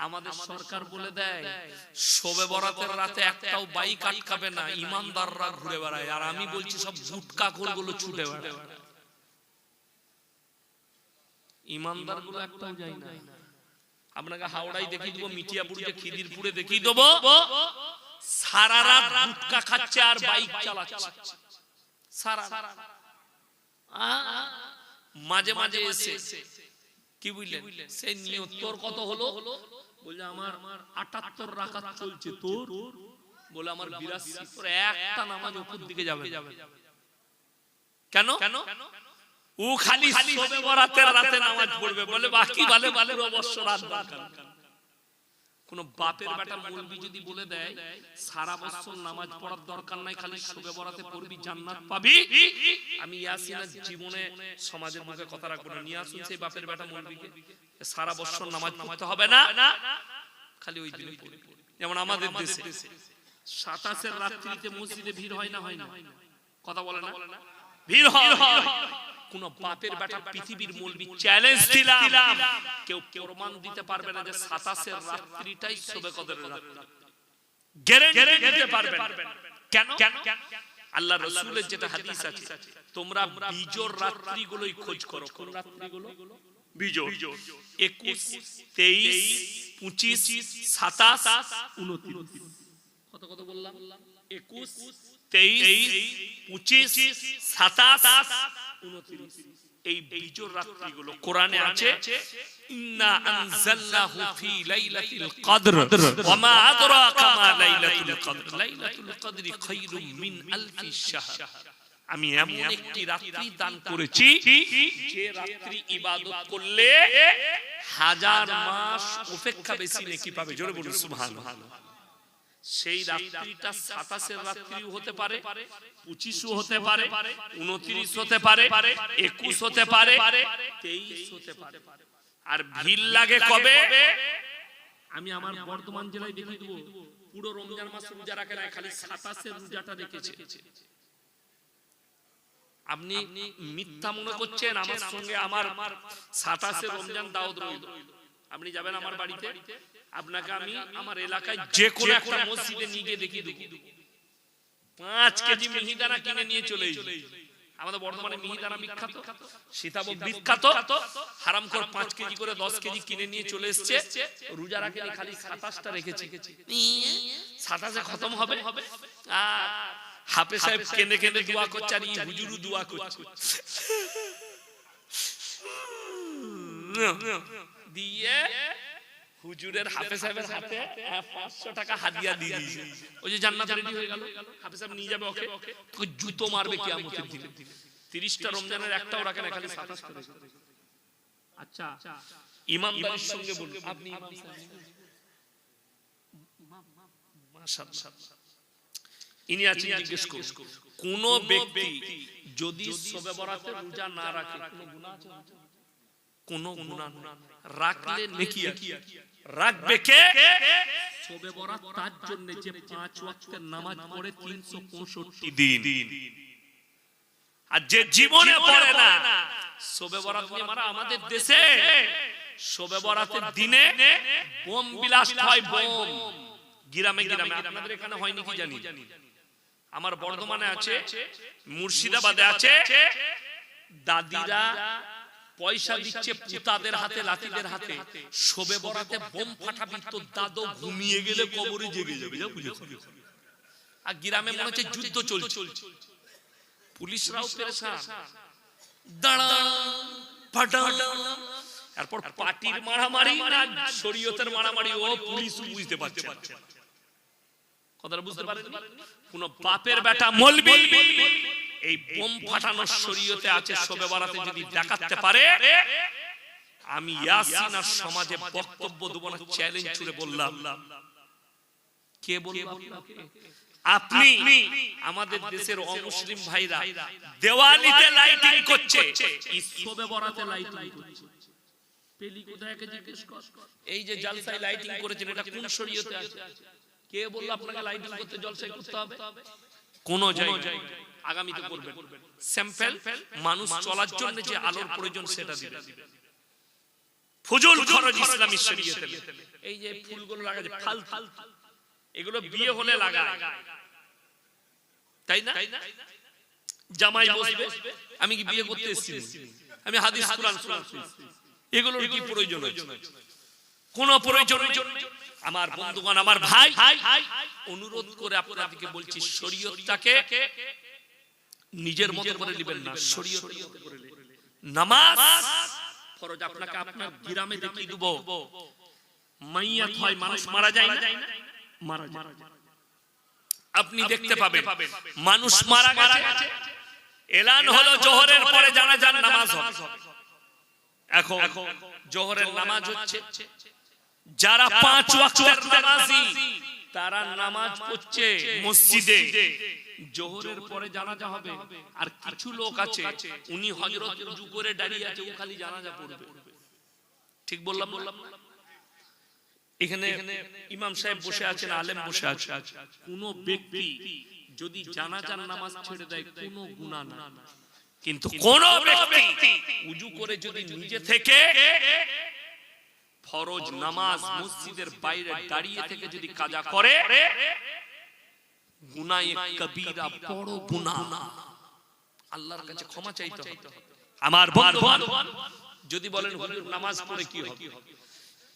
আমাদের সরকার বলে দেয় শবে বরাতের রাতে একটাও বাইক আটকাবে না, ইমানদাররা ঘুরে বেড়ায়। আর আমি বলছি সব গুটকাখোরগুলো ছুটে বেড়ায়, ইমানদারগুলো একটাও যায় না। আপনাকে হাওড়ায় দেখিয়ে দেবো, মিঠিয়াপুরে, খিদিরপুরে দেখিয়ে দেবো, সারা রাত গুটকা খাচ্ছে আর বাইক চালাচ্ছে সারা। মাঝে মাঝে এসে কি বুঝলেন, সে নিয়ত তোর কত হলো, বলে আমার 78 রাকাত চলছে, তোর বলে আমার 82, তোর একটা নামাজ উপর দিকে যাবে কেন? ও খালি শবে বরাতের রাতে নামাজ পড়বে, বলে বাকি ভালো ভালো অবশ্য রাত দরকার। কোন বাপের বেটা মৌলবি যদি বলে দেয় সারা বছর নামাজ পড়ার দরকার নাই, খালি শবে বরাতে পড়বি জান্নাত পাবি, আমি ইয়াসিনের জীবনে সমাজের মুখে কথা রাখবো না। নিয়ে আসুন সেই বাপের বেটা মৌলবিকে, সারা বছর নামাজ পড়তে হবে না, খালি ওই দিনে পড়বি। যেমন আমাদের দেশে 27 রাত্রিতে মসজিদে ভিড় হয় না, হয় না? কথা বলে না, ভিড় হয়। কোন বাপের বেটা পৃথিবীর মৌলবি চ্যালেঞ্জ দিলাম, কেউ প্রমাণ দিতে পারবে না যে 27 রাত্রিটাই শবে কদরের রাত্রি, গ্যারান্টি দিতে পারবে না। কেন? আল্লাহ রাসূলের যেটা হাদিস আছে, তোমরা বিজোড় রাত্রিগুলোই খোঁজ করো। কোন রাত্রিগুলো? বিজোড়। 21, 23, 25, 27, 29। কত কত বললাম? 21, 23, 25, 27, 29। এই বিজোড় রাত্রিগুলো কোরআনে আছে, ইন্না আনজালনাহু ফি লাইলাতিল কদর ওয়া মা আদরাকা মা লাইলাতুল কদর লাইলাতুল কদরি খায়রুম মিন আলফি শাহর। আমি এমন একটি রাত্রি দান করেছি যে রাত্রি ইবাদত করলে 1000 মাস অপেক্ষা বেশি নেকি পাবে। জোরে বলুন সুবহানাল্লাহ। সেই রাত্রিটা 27 রাত্রিও হতে পারে, 25 হতে পারে, 29 হতে পারে, 21 হতে পারে, 23 হতে পারে। আর ভিড় লাগে কবে? আমি আমার বর্ধমান জেলায় দেখিয়ে দেবো, পুরো রমজান মাস রোজা রাখে না, খালি 27 রোজাটা রেখেছে। আপনি মিথ্যা মনে করছেন, আমার সঙ্গে আমার 27 রমজান দাওয়াত রইল। আপনি যাবেন আমার বাড়িতে, আপনাকে আমি আমার এলাকায় যে কোনো একটা মসজিদে নিয়ে গিয়ে দেখিয়ে দেব, 5 কেজি মিহিদানা কিনে নিয়ে চলে এসেছি। আমাদের বর্তমানে মিহিদানা বিখ্যাত, সীতাভোগ বিখ্যাত, হারামখোর 5 কেজি করে 10 কেজি কিনে নিয়ে চলে এসেছে। রোজা রাখেনি, খালি 27টা রেখেছে। 27 খতম হবে আর হাফেজ সাহেব কেঁদে কেঁদে দোয়া করছে, আর এই হুজুরও দোয়া করছে। দিয়ে হুজুরের হাফেজ সাহেবের হাতে 500 টাকা হাদিয়া দিয়ে দিয়েছে। ওই যে জান্নাত রেডি হয়ে গেল, হাফেজ সাহেব নিয়ে যাবে ওকে, তোকে জুতো মারবে কিয়ামতের দিনে। 30টা রমজানের একটাও রাখে না, খালি 27টা রেখে। আচ্ছা, ইমানদারির সঙ্গে বলুন, আপনি ইমাম সাহেব মাশাআল্লাহ ইনি আছেন, জিজ্ঞেস করুন, কোন ব্যক্তি যদি শবে বরাতের রোজা না রাখে কোনো গুনাহ আছে? কোনো গুনাহ না, রাখলে নেকি আছে। রাখবে কে? শবে বরাত তার জন্য যে 5 ওয়াক্তের নামাজ পড়ে 365 দিন, আর যে জীবনে পড়ে না। শবে বরাত নিয়ে মারা আমাদের দেশে শবে বরাতের দিনে বোম বিলাস্ট হয়, বোম গ্রামে গ্রামে। আপনাদের এখানে হয় নাকি জানি, আমার বর্ধমানে আছে, মুর্শিদাবাদে আছে। দাদিরা পয়সা দিচ্ছে পুতাদের হাতে, লাঠিদের হাতে, শবে বরাতে বোম ফাটাবি, তো দাদু ঘুমিয়ে গেলে কবরে জেগে যাবে। আর গ্রামে মনে হচ্ছে যুদ্ধ চলছে, পুলিশরাও পেরেশান, দাঁড়া ফাটা। এরপর পার্টির মারামারি না শরীয়তের মারামারি, ও পুলিশ বুঝতে পারছে। কথাটা বুঝতে পারেন? কোন বাপের বেটা মৌলবি এই বোম ফাটানোর শরীয়তে আছে, শবে বরাতে যদি দেখাতে পারে, আমি ইয়াসিন আর সমাজে বক্তব্য দেব না, চ্যালেঞ্জ ছুড়ে বললাম। কে বলল? আপনি। আমাদের দেশের অমুসলিম ভাইরা দেওয়ালিতে লাইটিং করছে, শবে বরাতে লাইটিং করছে। পেলি কোথায় কে জিজ্ঞেস কর, এই যে জলসায় লাইটিং করেছেন, এটা কোন শরীয়তে আছে? কে বলল আপনাকে লাইটিং করতে, জলসায় করতে হবে? কোন জায়গায় আগামীতে করবেন। স্যাম্পল মানুষ চলার জন্য যে আলোর প্রয়োজন সেটা দিবেন। ফুজুল খরচ ইসলামী শরীয়তে। এই যে ফুলগুলো লাগায় ফাল ফাল, এগুলো বিয়ে হলে লাগায়, তাই না? জামাই বসবে, আমি কি বিয়ে করতে এসেছি? আমি হাদিস কুরআন শুনছি, এগুলোর কি প্রয়োজন আছে? কোনো প্রয়োজন নেই। আমার বন্ধুগণ, আমার ভাই, অনুরোধ করে আপনাদেরকে বলছি, শরীয়তটাকে নিজের মতো করে নেবেন না, শরীয়তের মতো করে নেবেন। নামাজ ফরজ। আপনাকে আপনার গ্রামে দেখিয়ে দেব, মাইয়াত হয়, মানুষ মারা যায় না, মারা যায়, আপনি দেখতে পাবেন মানুষ মারা গেছে, এলান হলো জোহরের পরে জানাজার নামাজ হবে। এখন জোহরের নামাজ হচ্ছে, যারা 5 ওয়াক্তের নামাজি তারা নামাজ পড়ছে মসজিদে, জোহরের পরে জানাজা হবে। আর কিছু লোক আছে, উনি হযরত ওযু করে দাঁড়িয়ে আছে, ও খালি জানাজা পড়বে। ঠিক বললাম? এখানে ইমাম সাহেব বসে আছেন, আলেম বসে আছে, কোন ব্যক্তি যদি জানাজার নামাজ ছেড়ে দেয় কোনো গুনাহ না। কিন্তু কোন ব্যক্তি ওযু করে যদি নিজে থেকে ফরজ নামাজ মসজিদের বাইরে দাঁড়িয়ে থেকে যদি কাজা করে, গুনাহ কবিরা, বড় গুনাহ, আল্লাহর কাছে ক্ষমা চাইতে হবে। আমার বন্ধুগণ, যদি বলেন হুজুর নামাজ পড়ে কি হবে?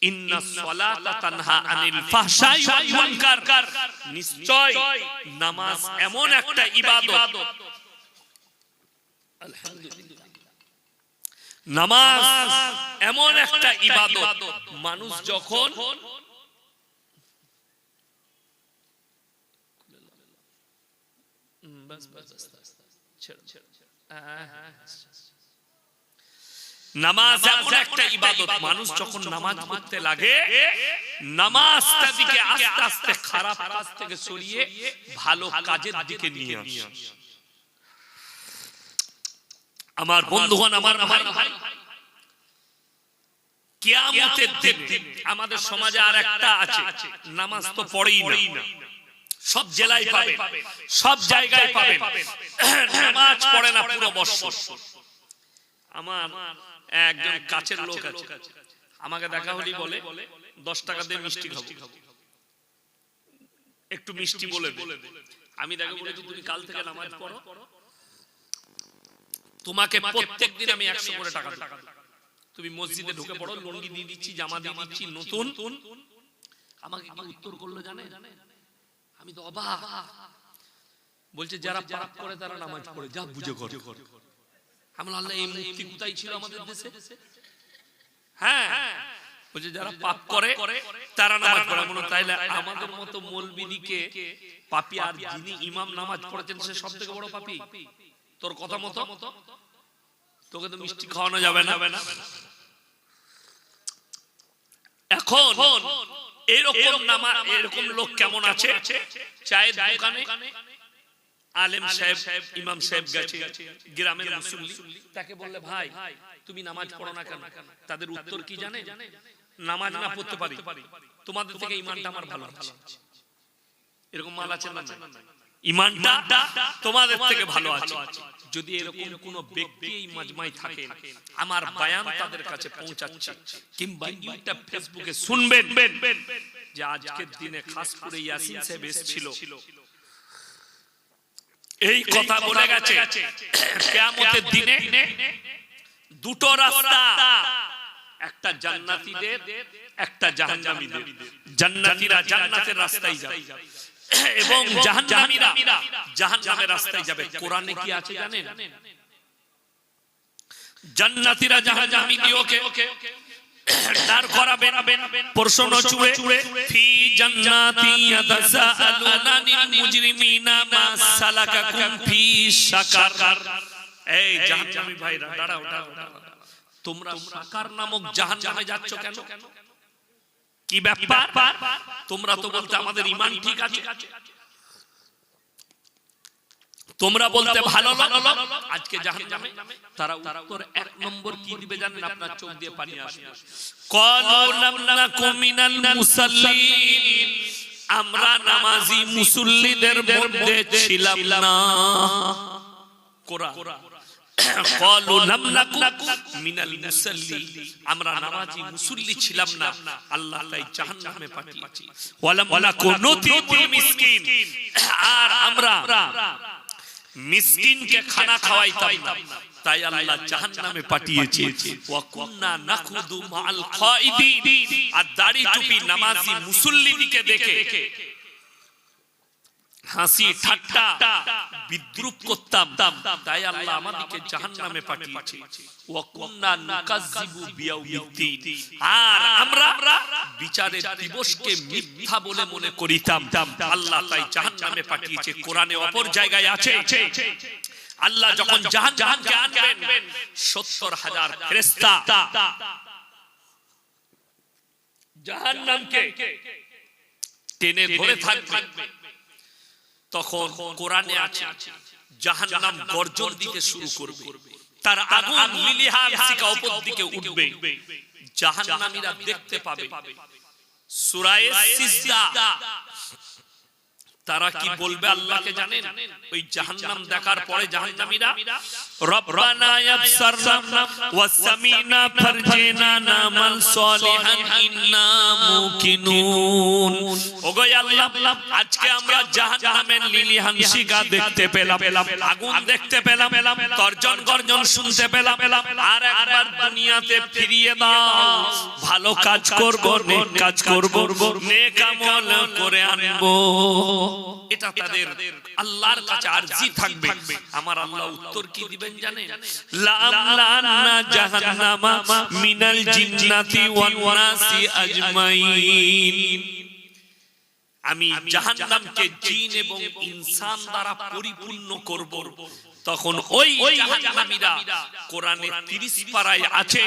ইন্নাস সালাতা তানহা আনিল ফাহশাই ওয়াল মুনকার, নিশ্চয় নামাজ এমন একটা ইবাদত, আলহামদুলিল্লাহ, নামাজ এমন একটা ইবাদত, মানুষ যখন নামাজ এমন একটা ইবাদত, মানুষ যখন নামাজ পড়তে লাগে, নামাজটা দিকে আস্তে আস্তে খারাপ কাজ থেকে সরিয়ে ভালো কাজের দিকে নিয়ে আসে। আমার বন্ধুগণ, আমার ভাই, কিয়ামতের দিন আমাদের সমাজে আর একটা আছে, নামাজ তো পড়েই না, সব জেলায় পাবেন, সব জায়গায় পাবেন, নামাজ পড়ে না পুরো বছর। আমার একজন কাছের লোক আছে, আমাকে দেখা হলি বলে 10 টাকা দিয়ে মিষ্টি খাবো, একটু মিষ্টি বলে দে। আমি তাকে বলেছি, তুমি কাল থেকে নামাজ পড়ো, তোমাকে প্রত্যেকদিন আমি 100 করে টাকা দেব, তুমি মসজিদে ঢুকে পড়ো, লুঙ্গি দিয়ে দিচ্ছি, জামা দিয়ে দিচ্ছি নতুন। আমাকে কি উত্তর করলো জানে? আমি তো অবাক। বলছে যারা পাপ করে তারা নামাজ পড়ে, যা বুঝে করে। আমি বললাম, আল্লাহ, এই মুক্তি কোথায় ছিল আমাদের দেশে? হ্যাঁ, বলছে যারা পাপ করে তারা নামাজ পড়ে। মনে তাইলে আমাদের মতো মৌলবিদিকে পাপী, আর যিনি ইমাম নামাজ পড়েছেন সে সবথেকে বড় পাপী। তোর কথা মতো তোকে তো মিষ্টি খাওয়ানো যাবে না। এখন এরকম লোক কেমন আছে, চায়ের দোকানে আলেম সাহেব, ইমাম সাহেব গেছে, গ্রামের মুসল্লি, তাকে বললে ভাই তুমি নামাজ পড়ো না কেন? তাদের উত্তর কি জানে? নামাজ না পড়তে পারি, তোমাদের থেকে ইমানটা আমার ভালো আছে। এরকম মাল আছে না? ইমানটা তোমাদের থেকে ভালো আছে। যদি এরকম কোন ব্যক্তি এই মাজমায় থাকে, আমার বয়ান তাদের কাছে পৌঁছাচ্ছে, কিংবা ইউটিউব ফেসবুকে শুনবেন যে আজকের দিনে খাস করে ইয়াসিন সাহেব এসেছিল, এই কথা বলে গেছে, কিয়ামতের দিনে দুটো রাস্তা, একটা জান্নাতীদের, একটা জাহান্নামীদের। জান্নাতীরা জান্নাতের রাস্তায় যাবে এবং জাহান্নামীরা জাহান্নামের রাস্তায় যাবে। কোরআনে কি আছে জানেন? জান্নাতীরা জাহান্নামীদেরকে দাঁড় করাবেন, প্রশ্ন ছুড়ে, ফি জান্নাতি ইয়াতাসাআলুনা আনিল মুজরিমিনা মা সালাকাকুম ফি সাকার। এই জাহান্নামী ভাইরা, দাঁড়াও, তোমরা সাকার নামক জাহান্নামে যাচ্ছ কেন? কি ব্যাপার? তোমরা তো বলতে আমাদের ঈমান ঠিক আছে, তোমরা বলতে ভালো লাগলো, আজকে জাহান্নামে। তারা উত্তর 1 নম্বর কি দিবে জানেন? আপনার চোখ দিয়ে পানি আসবে। ক্বালু লাম নাকু মিনাল মুসাল্লিন, আমরা নামাজি মুসল্লিদের মধ্যে ছিলাম না। কোরআন ক্বালু লাম নাকু মিনাল মুসাল্লি, আমরা নামাজি মুসল্লি ছিলাম না, আল্লাহ তাই জাহান্নামে পাঠিয়েছে। ওয়ালাম নাকু নুতিমুল মিসকিন, আর আমরা মিসকিনকে খানা খাওয়াইতাম না, তাই আল্লাহ জাহান্নামে পাঠিয়েছে। ওয়া কুননা নাখুদু মাআল খাইদিন, আর দাড়ি টুপি নামাজি মুসল্লিদিকে দেখে হাসি ঠাট্টা বিদ্রুপ করতাম, তাই আল্লাহ আমাদেরকে জাহান্নামে পাঠিয়েছে। ওয়া কুননা নুকাজ্জিবু বিয়াউমিদ্দিন, আর আমরা বিচারের দিবসকে মিথ্যা বলে মনে করিতাম, আল্লাহ তাই জাহান্নামে পাঠিয়েছে। কোরআনে অপর জায়গায় আছে, আল্লাহ যখন জাহান্নামকে আনবেন ৭০,০০০ ফেরেশতা জাহান্নামকে টেনে ধরে থাকবে, তখন কোরআনে আছে জাহান্নাম গর্জন দিতে শুরু করবে, তার আগুন লিলিহান শিখা উপর দিকে উঠবে, জাহান্নামীরা দেখতে পাবে। সূরা সিজদা, তারা কি বলবে আল্লাহকে জানেন? ওই জাহান্নাম দেখার পরে জাহান্নামীরা রব্বানা ইয়াবসারনা ওয়া সামিনা ফারজিনা নামাল সলিহান ইন্না মুকিনুন, ওগো আল্লাহ আজকে আমরা জাহান্নামের লিলিহান শিখা দেখতে পেলাম, আগুন দেখতে পেলাম, তর্জন গর্জন শুনতে পেলাম, আর একবার দুনিয়াতে ফিরিয়ে দাও, ভালো কাজ করব, নেক কাজ করব, নেক আমল করে আনবো। এটা তাদের আল্লাহর কাছে আরজি থাকবে। আমার আল্লাহ উত্তর কি দিবেন জানেন? লা'আমলা'না জাহান্নামা মিনাল জিন্নাতি ওয়ান নাসি আজমাইন, আমি জাহান্নামকে জিন এবং ইনসান দ্বারা পরিপূর্ণ করব। তখন ওই জাহান্নামীরা কোরআনে ৩০ পারায় আছে,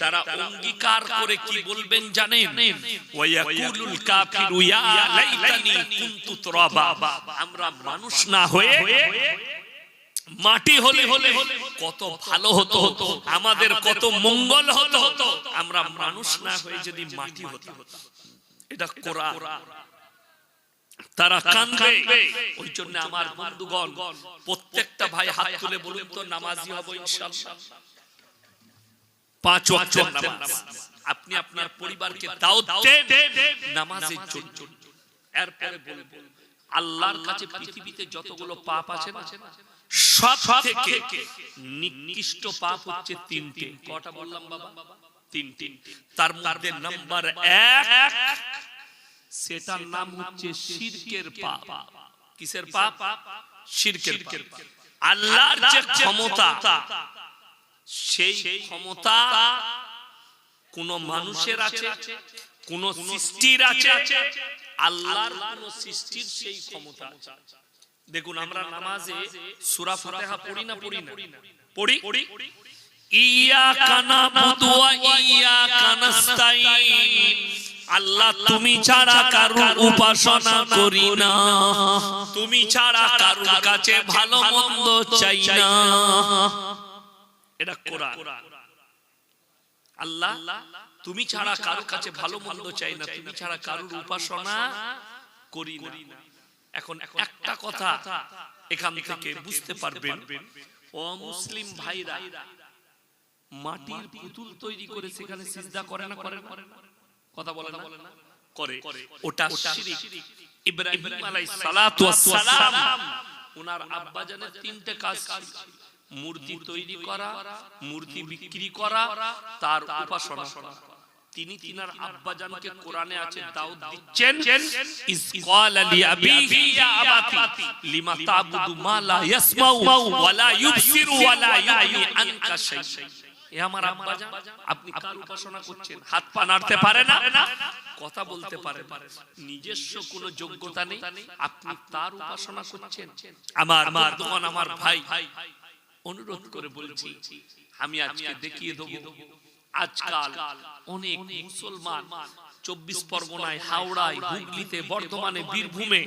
তারা অঙ্গীকার করে কি বলবেন জানেন? ওয়ায়াকুলুল কাফিরু ইয়া লাইতানি কুনতু তুরাবা, আমরা মানুষ না হয়ে মাটি হলে কত ভালো হতো, আমাদের কত মঙ্গল হতো, আমরা মানুষ না হয়ে যদি মাটি হতাম। এটা কোরআন। তারা কাঁদবে। ওই জন্য আমার বন্ধুগণ, প্রত্যেকটা ভাই হাত তুলে বলুন তো নামাজি হব ইনশাআল্লাহ। ৫ ওয়াক্ত নামাজ আপনি আপনার পরিবারকে দাওয়াত দেন নামাজের জন্য। এরপরে বলবো আল্লাহর কাছে পৃথিবীতে যতগুলো পাপ আছে না, সব থেকে নিকৃষ্ট পাপ হচ্ছে ৩টে। কটা বললাম বাবা? ৩টে। তার মধ্যে নাম্বার ১, সেটার নাম হচ্ছে শিরকের পাপ। কিসের পাপ? শিরকের পাপ। আল্লাহর যে ক্ষমতা, সেই ক্ষমতা কোন মানুষের আছে, কোন সৃষ্টির আছে? আল্লাহর কোন সৃষ্টির সেই ক্ষমতা আছে। দেখুন আমরা নামাজে সূরা ফাতিহা পড়ি না? পড়ি। ইয়াকা নাবুদু ওয়া ইয়াকা নাস্তাইন, আল্লাহ তুমি ছাড়া কারুর উপাসনা করি না, তুমি ছাড়া কারুর কাছে ভালো মন্দ চাই না। এটা কোরআন। আল্লাহ তুমি ছাড়া কারুর কাছে ভালো মন্দ চাই না, তুমি ছাড়া কারুর উপাসনা করি না। এখন একটা কথা এখান থেকে বুঝতে পারবেন, অমুসলিম ভাইরা মাটির পুতুল তৈরি করে সেখানে সিজদা করে না? কথা বলে না? করে। ওটা শিরক। ইব্রাহিম আলাইহিস সালাতু ওয়াস সালাম ওনার আব্বাজানের ৩টে কাজ ছিল: মূর্তি তৈরি করা, মূর্তি বিক্রি করা, তার উপাসনা করা। তিনি তিনার আব্বাজানকে কোরআনে আছে দাওয়াত দিচ্ছেন, ইস ক্বালা লিআবিহি ইয়া আবাতি লিমা তা'বুদু মা লা ইয়াসমাউ ওয়া লা ইউবসিরু ওয়া লা ইউগনি আনকা শাইআ। এ আমার আব্বাজান, আপনি কার উপাসনা করছেন? হাত পা নাড়তে পারে না, কথা বলতে পারে না, নিজস্ব কোনো যোগ্যতা নেই, আপনি তার উপাসনা করছেন। আমার বন্ধুগণ, আমার ভাই, অনুরোধ করে বলছি, আমি আজকে দেখিয়ে দেব আজকাল অনেক মুসলমান ২৪ পরগনায়, হাওড়ায়, হুগলিতে, বর্ধমানে, বীরভূমে,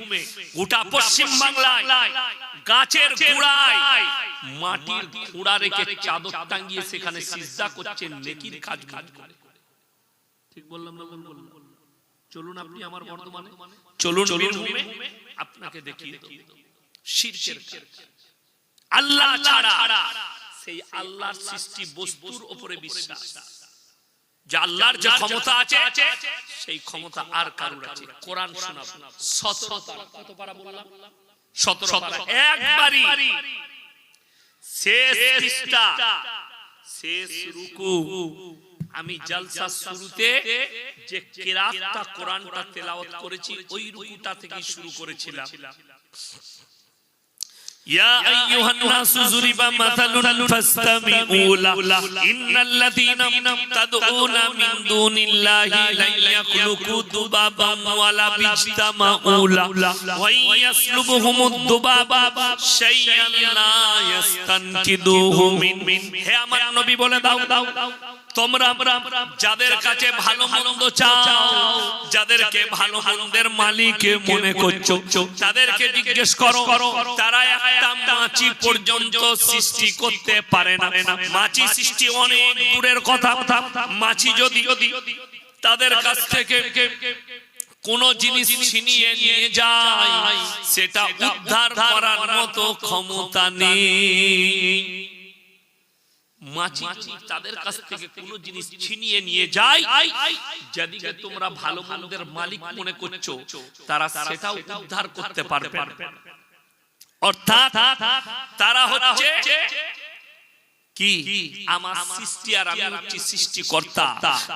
গোটা পশ্চিম বাংলায় গাছের গোড়ায় মাটির খোঁড়া রেখে চাদর টাঙিয়ে সেখানে সিজদা করছেন, নেকির কাজ করে। ঠিক বললাম না? চলুন আপনি আমার বর্ধমানে, চলুন বীরভূমে, আপনাকে দেখিয়ে দেব শিরকের কাজ। আল্লাহ ছাড়া সেই আল্লাহর সৃষ্টি বস্তুর উপরে বিশ্বাস যে আল্লাহর যে ক্ষমতা আছে সেই ক্ষমতা আর কারোর আছে। কোরআন শোনাবো 17 পারা, কত পারা বললাম? 17 পারা, একবারই শেষ পৃষ্ঠা, শেষ রুকু। আমি জালসার শুরুতে যে কিরাতটা কোরআনটা তেলাওয়াত করেছি ওই রুকুটা থেকে শুরু করেছিলাম। يا أيها الناس ضرب مثل فاستمعوا له إن الذين تدعون من دون الله لن يخلقوا ذبابا ولو اجتمعوا له وإن يسلبهم الذباب شيئا لا يستنقذوه منه। হে আমার নবী বলে দাও, তোমরা যাদের কাছে ভালো মন্দ চাও, যাদেরকে ভালো মন্দের মালিক মনে করছো, তাদেরকে জিজ্ঞেস করো, তারা একটা মাছি পর্যন্ত সৃষ্টি করতে পারে না। মাছি সৃষ্টি অনেক দূরের কথা। মাছি যদি তাদের কাছ থেকে কোন জিনিস ছিনিয়ে নিয়ে যায়, সেটা উদ্ধার করার মতো ক্ষমতা নেই। মাছি তাদের কাছ থেকে কোন জিনিস ছিনিয়ে নিয়ে যায়, যাদেরকে তোমরা ভালো মন্দের মালিক মনে করছো, তারা সেটাও উদ্ধার করতে পারবে না। অর্থাৎ তারা হচ্ছে কি? আমার সৃষ্টি আর আমি হচ্ছি সৃষ্টিকর্তা।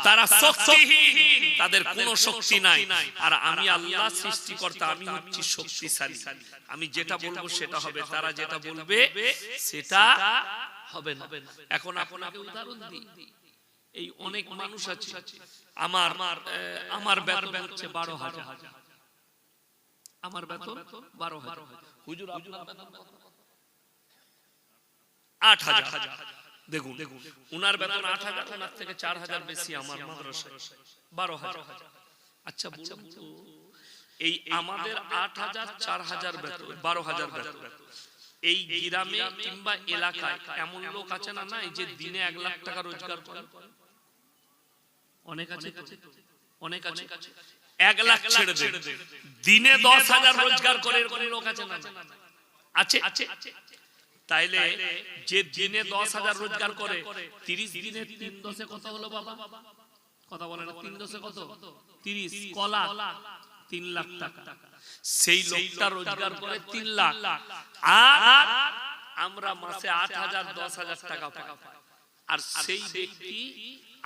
তারা শক্তিহীন, তাদের কোনো শক্তি নাই। আর আমি আল্লাহ সৃষ্টিকর্তা, আমি হচ্ছি শক্তিশালী। আমি যেটা বলবো সেটা হবে, তারা যেটা বলবে সেটা হবে না। এখন আপনাকে উদাহরণ দিই, এই অনেক মানুষ আছে, আমার বেতন হচ্ছে 12,000, আমার বেতন 12,000, হুজুর আপনার বেতন কত? 8,000। দেখুন উনার বেতন 8,000, ওনার থেকে 4,000 বেশি আমার মাদ্রাসায় 12,000। আচ্ছা বলুন তো, এই আমাদের 8,000 4,000 বেতন, 12,000 বেতন, এই গ্রামে কিংবা এলাকায় এমন লোক আছে না নাই যে দিনে 1 লাখ টাকা রোজগার করে? অনেক আছে, অনেক আছে। 1 লাখ ছেড়ে দেন, দিনে 10,000 রোজগার করে এরকম লোক আছে না? আছে। তাইলে যে দিনে 10,000 রোজগার করে, 30 দিনে 3 দশে কত হলো বাবা? কথা বলে না, 3 দশে কত? 30 কলা 3 লাখ টাকা। সেই লোকটা রোজগার করে 3 লাখ, আর আমরা মাসে 8,000 10,000 টাকা পাই। আর সেই ব্যক্তি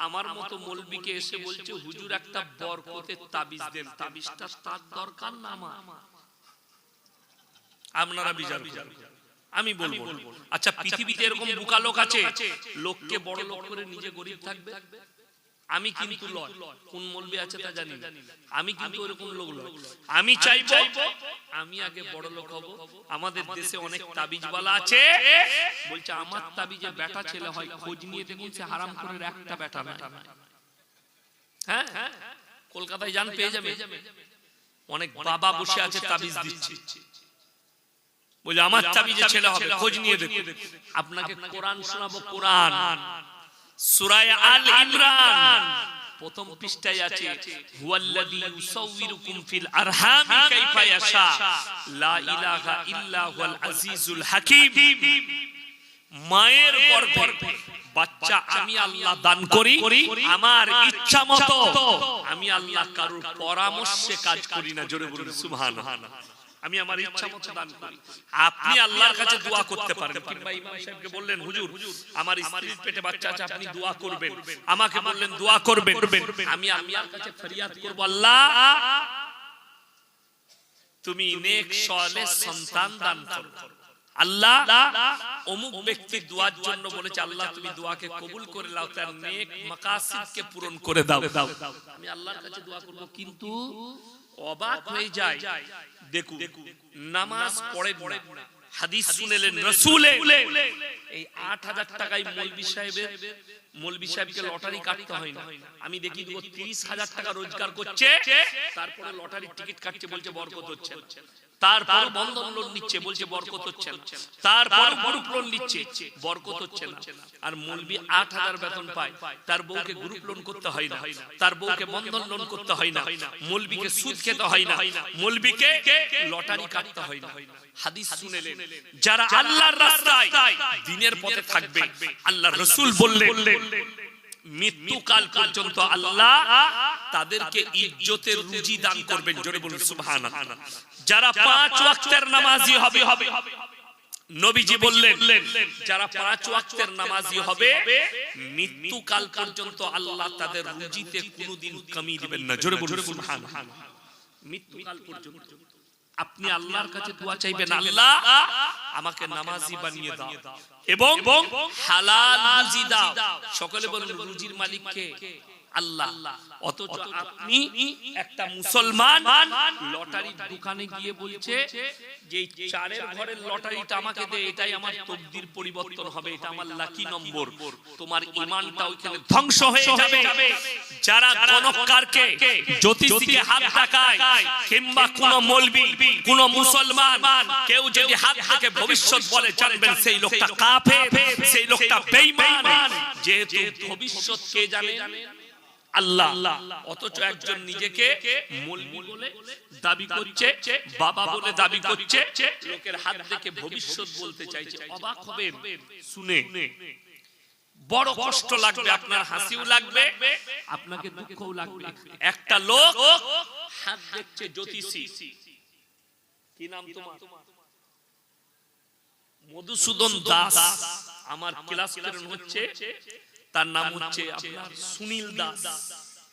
আমার মতো মৌলবীকে এসে বলছে, হুজুর একটা বরকতের তাবিজ দেন। তাবিজটা তার দরকার না আমার, আপনারা বিচার করুন। আমি বলবো, আচ্ছা পৃথিবীতে এরকম বোকা লোক আছে, লোককে বড় লোক করে নিজে গরিব থাকবে? আমি কিন্তু লয়, কোন মৌলবী আছে তা জানি না, আমি কিন্তু এরকম লোক লয়। আমি চাইবো আমি আগে বড় লোক হব। আমাদের দেশে অনেক তাবিজওয়ালা আছে, বলছে আমার তাবিজে বেটা ছেলে হয়, খোঁজ নিয়ে দেখুন সে হারাম করে একটা বেটা নাই। হ্যাঁ, কলকাতায় যান পেয়ে যাবে, অনেক বাবা বসে আছে তাবিজ দিচ্ছে, বলে আমার তাবিজে ছেলে হবে, খোঁজ নিয়ে দেখুন। আপনাকে কোরআন শোনাবো, কোরআন সূরা আল ইমরান প্রথম পৃষ্ঠায় আছে, হুয়াল্লাযী ইউসাউবিরুকুম ফিল আরহামি কাইফা ইয়াশা লা ইলাহা ইল্লা হুয়াল আজিজুল হাকীম। মায়ের গর্ভে বাচ্চা আমি আল্লাহ দান করি, আমার ইচ্ছা মতো। আমি আল্লাহ কারোর পরামর্শে কাজ করি না। জোরে বলুন সুবহানাল্লাহ। আমি আমার ইচ্ছা মতো দান করি। আপনি আল্লাহর কাছে দোয়া করতে পারেন, কিংবা ইমাম সাহেবকে বললেন, হুজুর আমার স্ত্রীর পেটে বাচ্চা আছে, আপনি দোয়া করবেন। আমাকে বললেন দোয়া করবেন, আমি আল্লাহর কাছে ফরিয়াদ করব, আল্লাহ তুমি নেক সালেহ সন্তান দান করো। আল্লাহ অমুক ব্যক্তি দোয়ার জন্য বলেছে, আল্লাহ তুমি দোয়াকে কবুল করে নাও, তার নেক মাকাসিদকে পূরণ করে দাও। আমি আল্লাহর কাছে দোয়া করব। কিন্তু অবাক হয়ে যায়, দেখুন নামাজ পড়েন না, হাদিস শুনেলেন রাসূলের, এই 8,000 টাকায় মৌলভী সাহেবের মৌলভী সাহেবকে লটারি কাটতে হয় না। আমি দেখি 30,000 টাকা রোজগার করছে, তারপরে লটারির টিকিট কাটছে, বলছে বরকত হচ্ছে না। তারপর বন্ধন লোন নিচ্ছে, বলছে বরকত হচ্ছে না। তারপর গ্রুপ লোন নিচ্ছে, বরকত হচ্ছে না। আর মৌলভী 8,000 বেতন পায়, তার বউকে গ্রুপ লোন করতে হয় না, তার বউকে বন্ধন লোন করতে হয় না, মৌলভীকে সুদ খেতে হয় না, মৌলভীকে লটারি কাটতে হয় না। হাদিস শুনেলেন, যারা আল্লাহর রাস্তায় দ্বীনের পথে থাকবে, আল্লাহর রাসূল বললেন মৃত্যুকাল পর্যন্ত আল্লাহ তাদেরকে ইজ্জতের রুজি দান করবেন। জোরে বলুন সুবহানাল্লাহ। যারা 5 ওয়াক্তের নামাজি হবে, নবীজি বললেন যারা 5 ওয়াক্তের নামাজি হবে, মৃত্যুকাল পর্যন্ত আল্লাহ তাদের রুজিতে কোনোদিন কমি দিবেন না। জোরে বলুন সুবহানাল্লাহ। মৃত্যুকাল পর্যন্ত আপনি আল্লাহর কাছে দোয়া চাইবেন, আল্লাহ আমাকে নামাজি বানিয়ে দাও এবং হালাল রুজি দাও। সকলে বলুন রুজির মালিক কে? আল্লাহ। অথচ আপনি একটা মুসলমান লটারির দোকানে গিয়ে বলছে যে 4 ঘরের লটারিটা আমাকে দে, এটাই আমার তকদির পরিবর্তন হবে, এটা আমার লাকি নম্বর। তোমার ঈমানটা ওইখানে ধ্বংস হয়ে যাবে। যারা গণককারকে, জ্যোতিষীকে হাত দেখায়, কিংবা কোন মৌলবি, কোন মুসলমান কেউ যদি হাত দেখে ভবিষ্যৎ বলে, জানবেন সেই লোকটা কাফের, সেই লোকটা বেঈমান। যেহেতু ভবিষ্যৎ কে জানে? আল্লাহ। অথচ একজন নিজেকে মৌলবি বলে দাবি করছে, বাবা বলে দাবি করছে, লোকের হাত দেখে ভবিষ্যৎ বলতে চাইছে। অবাক হবেন শুনে, বড় কষ্ট লাগবে, আপনার হাসিও লাগবে, আপনাকে দুঃখও লাগবে। একটা লোক হাত দেখছে জ্যোতিষী, কি নাম তোমার? মধুসূদন দাস। আমার ক্লাস করানো হচ্ছে, তার নাম হচ্ছে আপনার সুনীল দাস,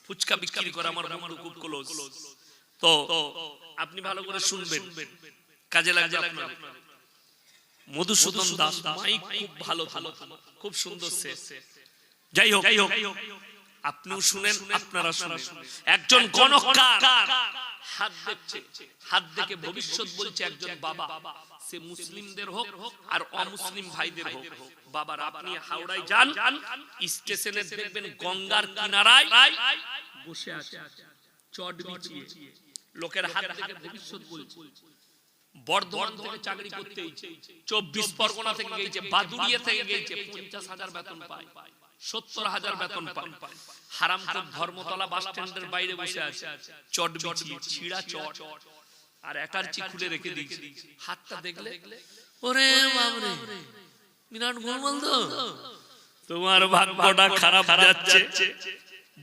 ফুচকা বিক্রি করে আমার বন্ধু, খুব ক্লোজ। তো আপনি ভালো করে শুনবেন, কাজে লাগবে আপনার। মধুসূদন দাস মাইক খুব ভালো, খুব সুন্দর সে। যাই হোক, আপনিও শুনেন, আপনারা শুনেন। একজন গণককার হাত দেখছে, হাত দেখে ভবিষ্যৎ বলছে একজন বাবা, সে মুসলিমদের হোক আর অমুসলিম ভাইদের হোক। বাবার আপনি হাওড়ায় যান, স্টেশনে দেখবেন গঙ্গার কিনারায় বসে আছে, চট বিছিয়ে, লোকের হাত দেখে ভবিষ্যৎ বলছে। বর্ধমান থেকে চাকরি করতে গেছে, 24 পরগনা থেকে গেছে, বাদুড়িয়া থেকে গেছে, 50,000 বেতন পায়, 70,000 বেতন পায়। হারামখোর ধর্মতলা বাস স্ট্যান্ডের বাইরে বসে আছে, চট বিছিয়ে, ছিঁড়া চট আর এটারচি খুলে রেখে দিয়েছে। হাতটা দেখলে ওরে বাবরে, বিরাট গোলমাল তো। তোমার ভাগ্যটা খারাপ যাচ্ছে,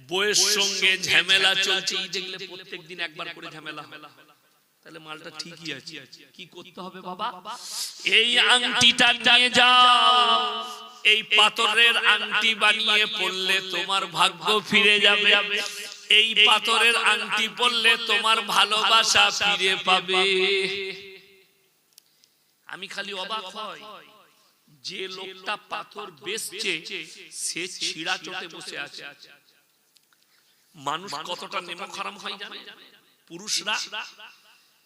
বউয়ের সঙ্গে ঝামেলা চলছে, এই দেখলে প্রত্যেকদিন একবার করে ঝামেলা হয়, তাহলে মালটা ঠিকই আছে। কি করতে হবে বাবা? এই আংটিটা নিয়ে যাও, এই পাথরের আংটি বানিয়ে পড়লে তোমার ভাগ্য ফিরে যাবে, এই পাথরের আংটি পড়লে তোমার ভালোবাসা ফিরে পাবে। আমি খালি অবাক হই, যে লোকটা পাথর বেচছে সে ছিঁড়া চটে বসে আছে। মানুষ কতটা নেমক হারাম হয় জানে? পুরুষরা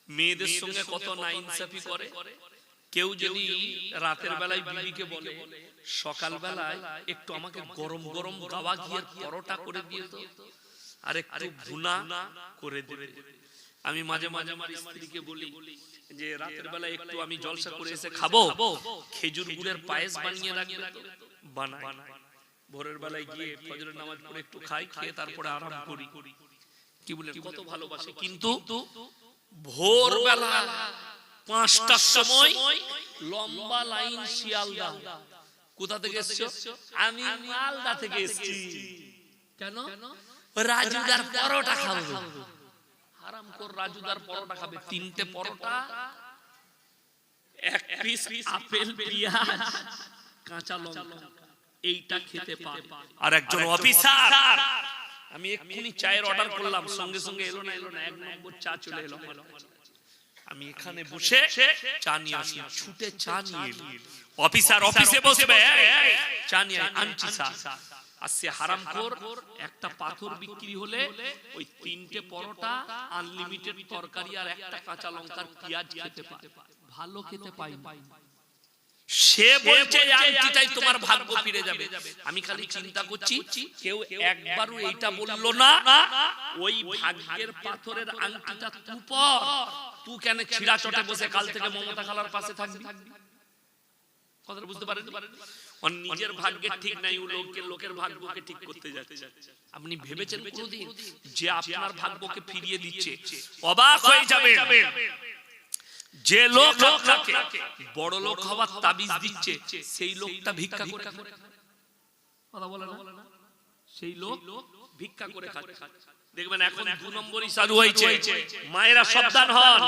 মেয়েদের সঙ্গে কত নাইনসাফি করে। কেউ যদি রাতের বেলায় বিবিকে বলে, সকাল বেলায় একটু আমাকে গরম গরম গাওয়া ঘিয়ের পরোটা করে দিয়ে দাও, আর একটু ভুনা করে দেবে। আমি মাঝে মাঝে আমার স্ত্রীকে বলি যে রাতের বেলায় একটু আমি জলসা করে এসে খাবো, খেজুর গুড়ের পায়েস বানিয়ে রাখবে তো? বানাই। ভোরের বেলায় গিয়ে ফজরের নামাজ পড়ে একটু খাই, খেয়ে তারপরে আরাম করি। কি বলেন, কত ভালোবাসে। কিন্তু ভোরবেলা 5টার সময় লম্বা লাইন শিয়ালদা। কোথা থেকে এসছো? আমি মালদা থেকে এসেছি। কেন? রাজুদার পরোটা খাবো। হারামখোর রাজুদার পরোটা খাবে, 3টে পরোটা, 1 পিস আপেল, পেঁয়াজ, কাঁচা লঙ্কা, এইটা খেতে পারে। আর একজন অফিসার, আমি এক্ষুনি চায়ের অর্ডার করলাম, সঙ্গে সঙ্গে এলো না 1 নম্বর চা চলে এলো। আমি এখানে বসে চা নিয়ে আসি, ছুটে চা নিয়ে এলো। অফিসার অফিসে বসবে, চা নিয়ে আনছি চা। আর সে হারামখোর একটা পাথর বিক্রি হলে ওই 3টে পরোটা, আনলিমিটেড তরকারি আর একটা কাঁচা লঙ্কার পেঁয়াজ খেতে পায়, ভালো খেতে পায়। সে বলছে আংটিটাই তোমার ভাগ্য ফিরে যাবে। আমি খালি চিন্তা করছি কেউ একবারও এইটা বললো না ওই ভাগ্যের পাথরের আংটিটা তুই পর, তুই কেন ছিড়া চটে বসে কাল থেকে মমতা খালার পাশে থাকবি? কথাটা বুঝতে পারেন? নিজের ভাগ্যের ঠিক নাই, ও লোকের ভাগ্যকে ঠিক করতে যাচ্ছে। আপনি ভেবেছেন কোনদিন যে আপনার ভাগ্যকে ফিরিয়ে দিচ্ছে? অবাক হয়ে যাবেন। যে লোক আপনাকে বড় লোক হওয়ার তাবিজ দিচ্ছে সেই লোকটা ভিক্ষা করে খায়। কথা বলে না? সেই লোক ভিক্ষা করে খায়। দেখবেন এখন 2 নম্বরই চালু হয়েছে। মায়েরা সাবধান হন,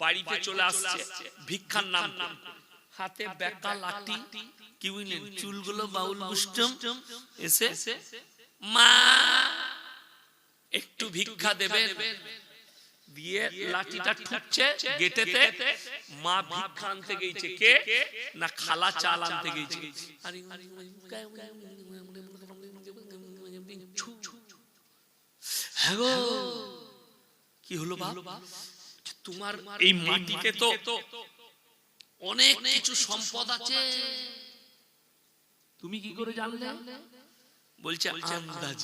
বাড়িতে চলে আসছে ভিক্ষার নাম করে, হাতে বেকা লাঠি, কি বুঝলেন, চুলগুলো বাউল বুষ্টম, এসে মা একটু ভিক্ষা দেবেন, দিয়ে লাঠিটা ঠুকছে গেটেতে। মা ভিক্ষা আনতে গেছে, কে না খালা চাল আনতে গেছে। হ্যাঁ গো, কি হলো বাবা? তোমার এই মাটিতে তো অনেক কিছু সম্পদ আছে, তুমি কি করে জানলে? বলছে আন্দাজ।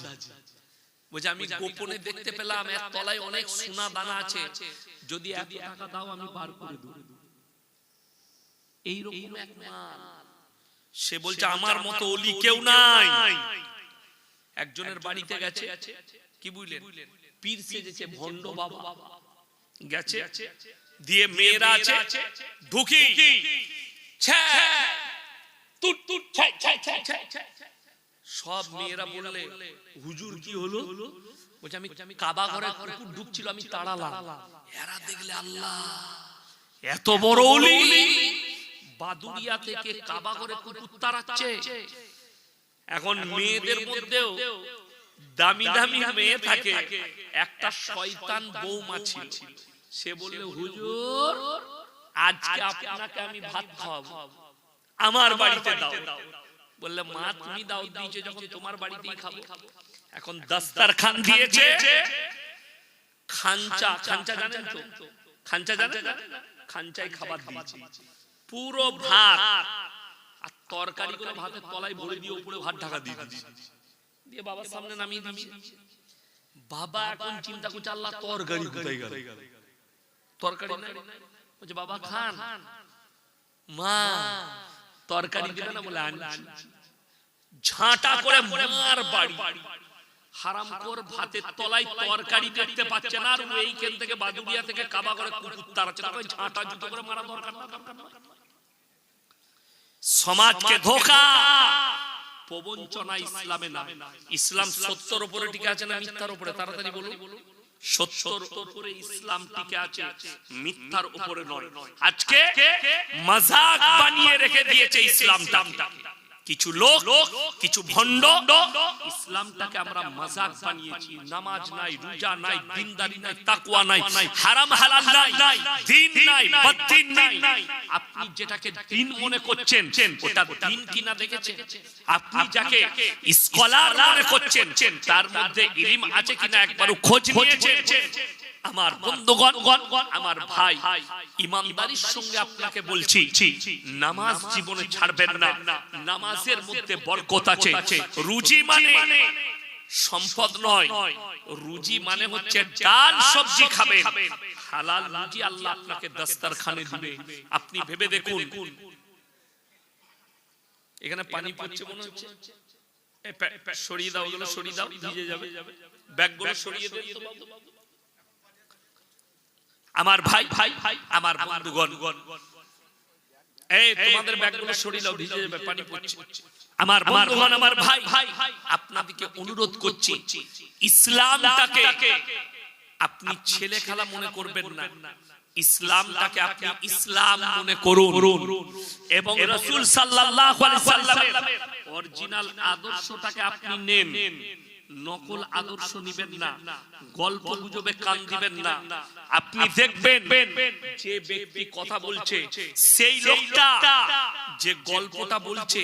বলছে আমি গোপনে দেখতে পেলাম এর তলায় অনেক সোনা দানা আছে, যদি এত টাকা দাও আমি বার করে দেব। এইরকম এক মাল। সে বলছে আমার মতো ওলি কেউ নাই। একজনের বাড়িতে গেছে, কি বুঝলেন, পীর সেজেছে, ভণ্ড বাবা গেছে, দিয়ে মেয়েরা আছে, ঢুকি সব মেয়েরা বললে হুজুর কি হলো? বলছে আমি কাবা ঘরে কুকুর ঢুকছিল, আমি তাড়ালাম। এরা দেখলে আল্লাহ এত বড় ওলি, বাদুরিয়া থেকে কাবা ঘরে কুকুর তাড়াচ্ছে। এখন মেয়েদের মধ্যেও দামি দামি মেয়ে থাকে, একটা শয়তান বৌমা ছিল। সে বলল হুজুর আজকে আপনাকে আমি ভাত খাওয়াবো, আমার বাড়িতে দাও। বললে মা তুমি দাও দিয়েছো যখন তোমার বাড়িতেই খাবো। এখন দস্তরখান দিয়েছে, খাঞ্চা, খাঞ্চা জানেন তো? খাঞ্চা জানেন? খাঞ্চায় খাবার দিয়েছে, পুরো ভাত আর তরকারিগুলো ভাতের তলায় ভরে দিয়ে উপরে ভাত ঢাকা দিয়ে দিয়েছে, দিয়ে বাবার সামনে নামিয়ে দিয়েছে। বাবা এখন চিন্তা করছে আল্লাহ তরকারি কোথায় গেল? তরকারি নাই। বলছে বাবা খান। মা তরকারি দিবে না? বলে আনছি। ঝাঁটা করে মার বাড়ি, হারামখোর ভাতের তলায় তরকারি দেখতে পাচ্ছে না, আর এইখান থেকে বাদুরিয়া থেকে কাবা করে কুকুর তাড়াচ্ছে, তবে ঝাঁটা জুতো করে মারা দরকার না। সমাজকে ধোঁকা, প্রবঞ্চনা ইসলামে না। ইসলাম সত্যের উপরে টিকে আছে না মিথ্যার উপরে? তাড়াতাড়ি বলুন। সত্যের উপরে ইসলাম টিকে আছে, মিথ্যার উপরে নয়। আজকে মাজাক বানিয়ে রেখে দিয়েছে ইসলামটা। কিছু লোক, কিছু ভণ্ড ইসলামটাকে আমরা মাজাক বানিয়েছি। নামাজ নাই, রোজা নাই, দিনদারি নাই, তাকওয়া নাই, হারাম হালাল নাই, দিন নাই, বদ্দিন নাই। আপনি যেটাকে দিন মনে করছেন ওটা দিন কিনা দেখেছেন? আপনি যাকে স্কলার মনে করছেন তার মধ্যে ইলম আছে কিনা একবারও খোঁজ নিয়েছেন? আমার বন্ধুগণ, আমার ভাই, ইমানদারির সঙ্গে আপনাকে বলছি নামাজ জীবনে ছাড়বেন না। নামাজের মধ্যে বরকত আছে। রুজি মানে সম্পদ নয়, রুজি মানে হচ্ছে ডাল সবজি খাবেন, হালাল রুজি আল্লাহ আপনাকে দস্তরখানে দিবে। আপনি ভেবে দেখুন, এখানে পানি পড়ছে মনে হচ্ছে, সরিয়ে দাও, ওগুলো সরিয়ে দাও, ভিজে যাবে। ব্যাগগুলো সরিয়ে দেন তো বাবু। আমার ভাই, আমার বন্ধুগণ, এই তোমাদের ব্যাগগুলো সরিয়ে দাও, ভিজে যাবে, পানি পড়ছে। আমার বন্ধুগণ, আমার ভাই, আপনাদেরকে অনুরোধ করছি, ইসলামটাকে আপনি ছেলে খেলা মনে করবেন না। ইসলামটাকে আপনি ইসলাম মনে করুন, এবং রাসূল সাল্লাল্লাহু আলাইহি ওয়াসাল্লামের অরিজিনাল আদর্শটাকে আপনি নেন। নকল আদর্শ নিবেন না, গল্প গুজবে কান দিবেন না। আপনি দেখবেন যে ব্যক্তি কথা বলছে সেই লোকটা যে গল্পটা বলছে,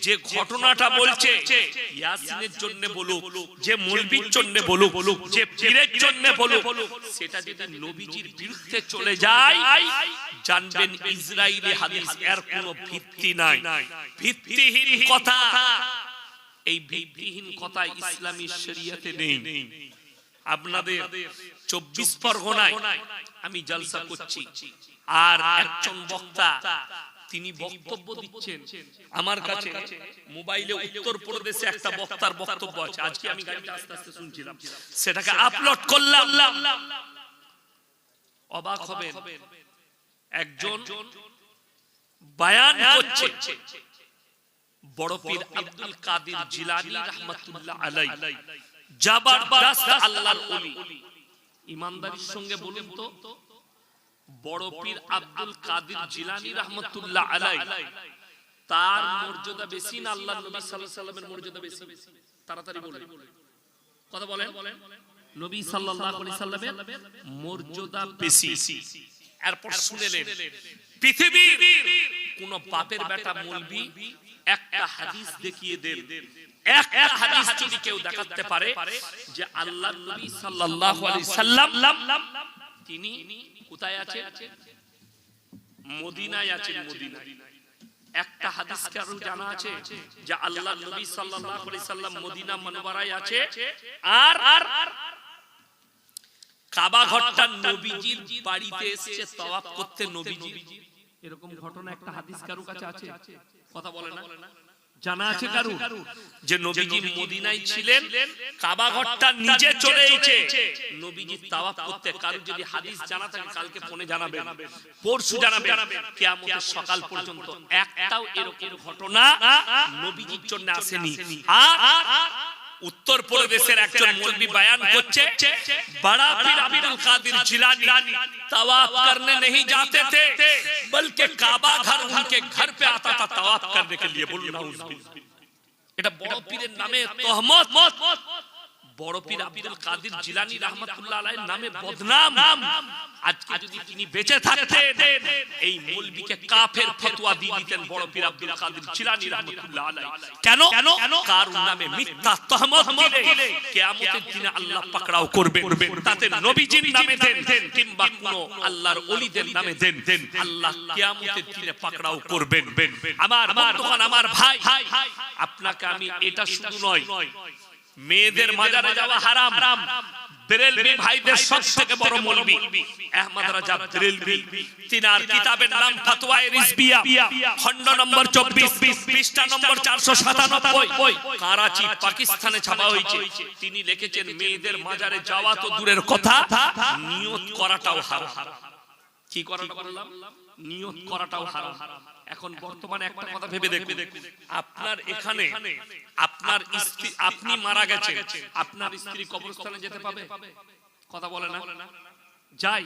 যে ঘটনাটা বলছে, ইয়াসিনের জন্য বলুক, যে মৌলবীর জন্য বলুক, যে পীরের জন্য বলুক, সেটা যদি নবীজির বিরুদ্ধে চলে যায়, জানবেন ইসরাইলি হাদিস এর কোনো ভিত্তি নাই, ভিত্তিহীন কথা। এই ভিত্তিহীন কথা ইসলামী শরীয়তে নেই। আপনাদের 24 পরগনায় আমি জলসা করছি, আর একজন বক্তা তিনি বক্তব্য দিচ্ছেন। আমার কাছে মোবাইলে উত্তরপ্রদেশে একটা বক্তার বক্তব্য আছে, আজকে আমি গাড়িতে আস্তে আস্তে শুনছিলাম, সেটাকে আপলোড করলাম। অবাক হবেন, একজন বয়ান করছে বড় পীর আব্দুল কাদের জিলানী রাহমাতুল্লাহ আলাইহি, জবরদস্ত আল্লাহর ওলি। ইমানদারির সঙ্গে বলুন তো, বড় পীর আব্দুল কাদের জিলানী রাহমাতুল্লাহ আলাইহি তার মর্যাদা বেশি না আল্লাহর নবী সাল্লাল্লাহু আলাইহি সাল্লামের মর্যাদা বেশি? তাড়াতাড়ি বলেন, কথা বলেন। নবী সাল্লাল্লাহু আলাইহি সাল্লামের মর্যাদা বেশি। এরপর শুনেলেন, পৃথিবীর কোন বাপের বেটা মৌলবি একটা হাদিস দেখিয়ে দেন, একটা হাদিস যদি কেউ দেখাতে পারে যে আল্লাহর নবী সাল্লাল্লাহু আলাইহি সাল্লাম তিনি কোথায় আছে? মদিনায় আছেন। মদিনায় একটা হাদিস কারো জানা আছে যে আল্লাহর নবী সাল্লাল্লাহু আলাইহি সাল্লাম মদিনা মুনাওয়ারায় আছে, আর কাবা ঘরটা নবীজির বাড়িতে এসে তাওয়াফ করতে নবীজি, এরকম ঘটনা একটা হাদিস কারো কাছে আছে? কথা বলে না, জানা আছে কারো যে নবীজি মদিনায় ছিলেন, কাবা ঘরটা নিজে চলে এসেছে নবীজি তাওয়াফ করতে? কারো যদি হাদিস জানা থাকে কালকে ফোনে জানাবেন, পরশু জানাবেন, কিয়ামতের সকাল পর্যন্ত একটাও এরকম ঘটনা নবীজির জন্য আসেনি। আর उत्तर प्रदेशের একজন মৌলবি बयान করছে बड़ा पीर अब्दुल कादिर जिलानी तवाफ करने नहीं जाते थे बल्कि काबा घर उनके घर पे आता था तवाफ करने के लिए। बोलना এটা বড় পীরের নামে তহমত, বড় পীর আব্দুল কাদির জিলানী রাহমাতুল্লাহ আলাইহির নামে বদনাম। আজকে যদি তিনি বেঁচে থাকতেন এই মৌলবিকে কাফের ফতোয়া দিয়ে দিতেন বড় পীর আব্দুল কাদির জিলানী রাহমাতুল্লাহ আলাইহি। কেন? কার নামে মিথ্যা তহমত দিলে কিয়ামতের দিনে আল্লাহ পাকড়াও করবেন। তাতে নবীজির নামে দেন কিংবা কোনো আল্লাহর ওলিদের নামে দেন, আল্লাহ কিয়ামতের দিনে পাকড়াও করবেন। আমার বন্ধুগণ, আমার ভাই, আপনাকে আমি এটা শুধু নয়, মেয়েদের মাজারে যাওয়া হারাম। বেরেলভি ভাইদের সবথেকে বড় মৌলবি আহমদ রাজা বেরেলভি, তিনার কিতাবের নাম ফতোয়ায়ে রিজবিয়া, খণ্ড নম্বর 24 পৃষ্ঠা নম্বর 497, করাচি পাকিস্তানে ছাপা হয়েছে। তিনি লিখেছেন মেয়েদের মাজারে যাওয়া তো দূরের কথা, নিয়ত করাটাও হারাম। কি করাটা বললাম? নিয়ত করাটাও হারাম। এখন বর্তমানে একটা কথা ভেবে দেখুন, আপনার এখানে আপনার স্ত্রী, আপনি মারা গেছে, আপনার স্ত্রী কবরস্থানে যেতে পাবে? কথা বলে না, যায়।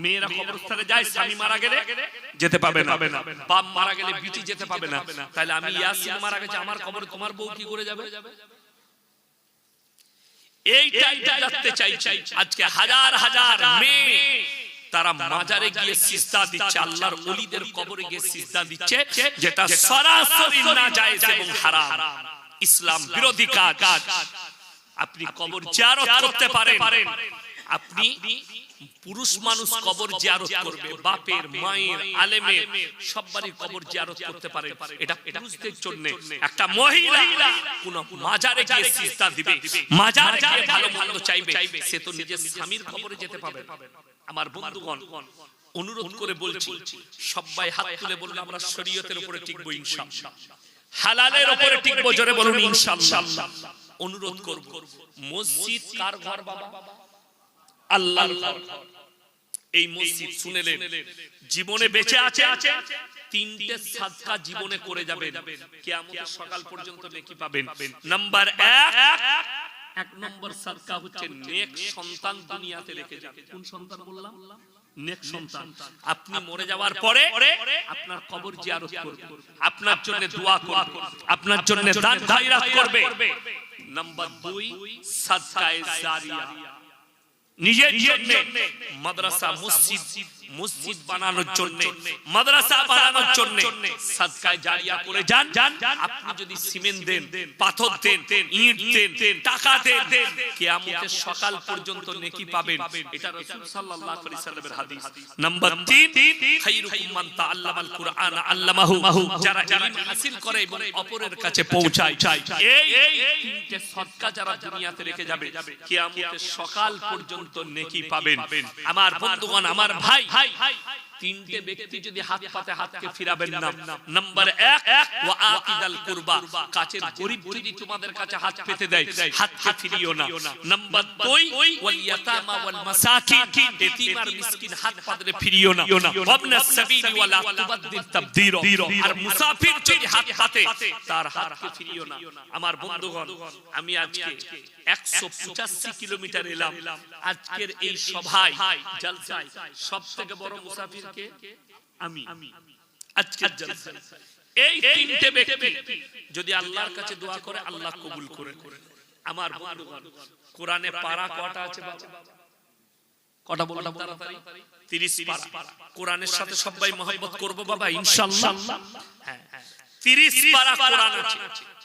মেয়েরা কবরস্থানে যায়, স্বামী মারা গেলে যেতে পাবে না, বাপ মারা গেলে বিটি যেতে পাবে না। তাহলে আমি ইয়াসিন মারা গেছে, আমার কবরে তোমার বউ কি করে যাবে? এইটাই জানতে চাই। আজকে হাজার হাজার মেয়ে তারা মাজারে গিয়ে সিজদা দিচ্ছে, আল্লাহর ওলিদের কবরে গিয়ে সিজদা দিচ্ছে, যেটা সরাসরি নাজায়েজ এবং হারাম, ইসলাম বিরোধী কাজ। আপনি কবর জিয়ারত করতে পারেন, আপনি পুরুষ মানুষ কবর জিয়ারত করবে, বাপের, মায়ের, আলেমের সবারই কবর জিয়ারত করতে পারে, এটা পুরুষদের জন্য। একটা মহিলা কোন মাজারে গিয়ে সিজদা দিবে, মাজারে গিয়ে ভালো মন্দ চাইবে, সে তো নিজের স্বামীর কবরে যেতে পাবে। আমার বন্ধুগণ, অনুরোধ করে বলছি, সবাই হাত তুলে বলুন আমরা শরীয়তের উপরে টিকবো ইনশাআল্লাহ, হালালের উপরে টিকবো, জোরে বলুন ইনশাআল্লাহ। অনুরোধ করব, মসজিদ কার ঘর বাবা? আল্লাহর ঘর। এই মসজিদ শুনেলেন, জীবনে বেঁচে আছে, তিনটে সাদকা জীবনে করে যাবেন, কিয়ামতের সকাল পর্যন্ত নেকি পাবেন। নাম্বার 1 নম্বর সাদকা হচ্ছে নেক সন্তান দুনিয়াতে রেখে যাবেন। কোন সন্তান বললাম? নেক সন্তান। আপনি মরে যাওয়ার পরে আপনার কবর জিয়ারত করবে, আপনার জন্য দোয়া করবে, আপনার জন্য দান খায়রাত করবে। নাম্বার 2 সাদকায়ে জারিয়া, নিজের জন্য মাদ্রাসা মসজিদ বানানোর জন্য, মাদ্রাসা বানানোর জন্য সাদকায়ে জারিয়া করে যান। আপনি যদি সিমেন্ট দেন, পাথর দেন, ইট দেন, টাকা দেন, কিয়ামতের সকাল পর্যন্ত নেকি পাবেন। এটা রাসূল সাল্লাল্লাহু আলাইহি সাল্লামের হাদিস। নাম্বার 3 খায়রুকুম মান তাআল্লামাল কুরআন আল্লামাহু, যারা ইলম হাসিল করে এবং অপরের কাছে পৌঁছায়। এই তিনটে সদকা যারা দুনিয়াতে রেখে যাবে, কিয়ামতের সকাল পর্যন্ত নেকি পাবেন। আমার বন্ধুগণ, আমার ভাই, তিনটে ব্যক্তি যদি হাত পাতে হাতকে ফিরাবেন না। নাম্বার 1 ওয়া আকিদাল কুরবা, কাছের গরীব যদি তোমাদের কাছে হাত পেতে দেয়, হাতকে ফিরিও না। নাম্বার 2 ওয়াল ইয়াতামা ওয়াল মাসাকিন, এতিম আর মিসকিন হাত পাতলে ফিরিও না। ওয়াবনাস সাবিলি ওয়ালা তুবাদ্দির তাবদীর, আর মুসাফির যদি হাত পাতে তার হাতকে ফিরিও না। আমার বন্ধুগণ, আমি আজকে 185 কিলোমিটার এলাম আজকের এই সভায়, জলসায়। সবথেকে বড় মুসাফির কে? আমি। আজকের জলসায় এই তিনটে ব্যক্তি যদি আল্লাহর কাছে দোয়া করে, আল্লাহ কবুল করে। আমার বন্ধুগণ, কোরআনে পারা কয়টা আছে বাবা? কটা বললাম তাড়াতাড়ি? 30 পারা। কোরআনের সাথে সবাই মহব্বত করব বাবা, ইনশাআল্লাহ। হ্যাঁ, 30 পারা কোরআন আছে।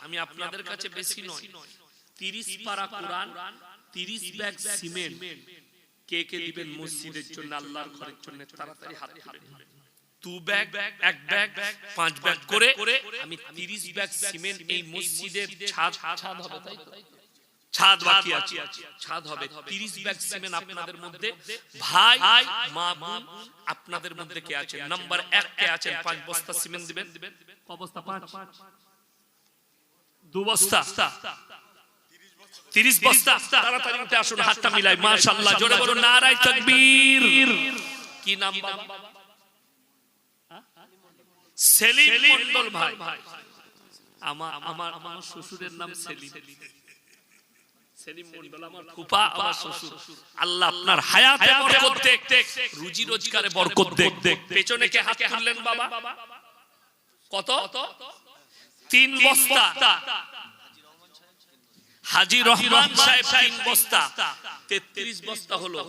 আমি আপনাদের কাছে বেশি নয়, 30 পারা কোরআন, 30 ব্যাগ সিমেন্ট কে কে দিবেন মসজিদের জন্য, আল্লাহর ঘরের জন্য? তাড়াতাড়ি হাত তুলে। 2 ব্যাগ, 1 ব্যাগ, 5 ব্যাগ করে আমি 30 ব্যাগ সিমেন্ট এই মসজিদের ছাদ হবে, তাই তো? ছাদ বাকি আছে, ছাদ হবে। 30 ব্যাগ সিমেন্ট আপনাদের মধ্যে ভাই, মা, বোন, আপনাদের মধ্যে কে আছেন? নাম্বার 1 কে আছেন? 5 বস্তা সিমেন্ট দিবেন। ক বস্তা? 5। 2 বস্তা, 30 বস্তা। তাড়াতাড়ি উঠে আসুন, হাতটা মিলাই। মাশাআল্লাহ, জোরে বলুন নারায়ে তাকবীর। কি নাম বাবা? সেলিম মন্ডল ভাই। আমার শ্বশুরের নাম সেলিম মন্ডল, আমার ফুপা, আমার শ্বশুর। আল্লাহ আপনার হায়াতে বরকত দেখ, রুজি রোজগারে বরকত দেখ। পেছনে কে হাত তুললেন বাবা? কত? 3 বস্তা। হাজী রহমান সাহেব 3 বস্তা, 33 বস্তা হলো।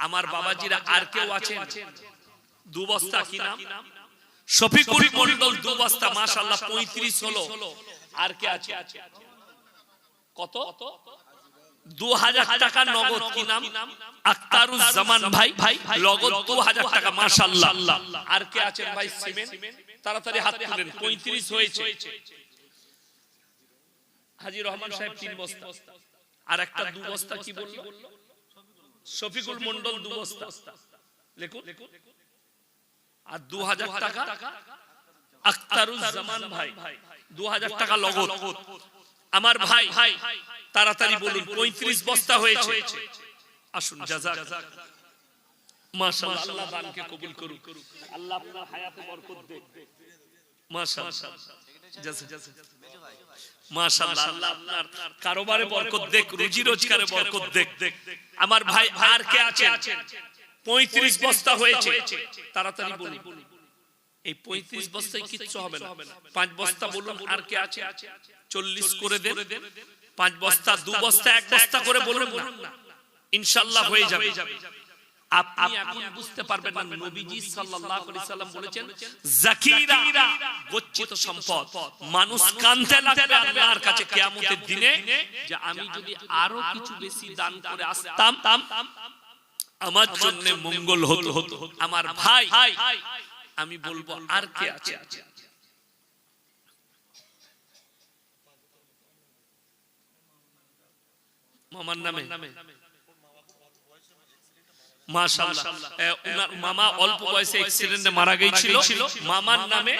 আমার বাবাজিরা আর কেউ আছে? 2 বস্তা। কি নাম? শফিকুল মন্ডল 2 বস্তা। মাশাআল্লাহ, 35 হলো। আর কে আছে? কত? 2000 টাকা নগদ। কি নাম? আক্তারুজ জামান ভাই, নগদ 2000 টাকা। মাশাআল্লাহ। আর কে আছেন ভাই? সিমেন্ট। তাড়াতাড়ি হাত তুলেন। 35 হয়েছে। হাজী রহমান সাহেব 3 বস্তা। আর একটা 2 বস্তা কি বললো? শফিকুল মন্ডল 2 বস্তা। লিখুন। আর 2000 টাকা আক্তারুজ জামান ভাই, 2000 টাকা নগদ। আমার ভাই তাড়াতাড়ি বলুন, 35 বস্তা হয়েছে। আসুন, জাযাক। মাশাআল্লাহ, আল্লাহ দানকে কবুল করুক। আল্লাহ আপনার হায়াতে বরকত দেখ। মাশাআল্লাহ, জাযাক। মাশাআল্লাহ, আল্লাহ আপনার কারোবারে বরকত দেখ, রুজি রোজগারে বরকত দেখ। আমার ভাই আর কে আছেন? 35 বস্তা হয়েছে। তাড়াতাড়ি বলুন। এই 35 বস্তায় কিচ্ছু হবে না। 5 বস্তা বলুন। আর কে আছে? 40 করে দেন। 5 বস্তা, 2 বস্তা, 1 বস্তা করে বলুন না, ইনশাআল্লাহ হয়ে যাবে। আপনি এখন বুঝতে পারবেন না, নবীজি সাল্লাল্লাহু আলাইহি সাল্লাম বলেছেন, যাকিরা গচ্ছিত সম্পদ। মানুষ কাঁদতে লাগবে আল্লাহর কাছে কিয়ামতের দিনে, যে আমি যদি আরো কিছু বেশি দান করে আসতাম আমার জন্য মঙ্গল হতো। আমার ভাই, আমি বলবো আর কে আছে? মামার নামে? মাশাআল্লাহ, ওনার মামা অল্প বয়সে অ্যাক্সিডেন্টে মারা গিয়েছিল। মামার নামে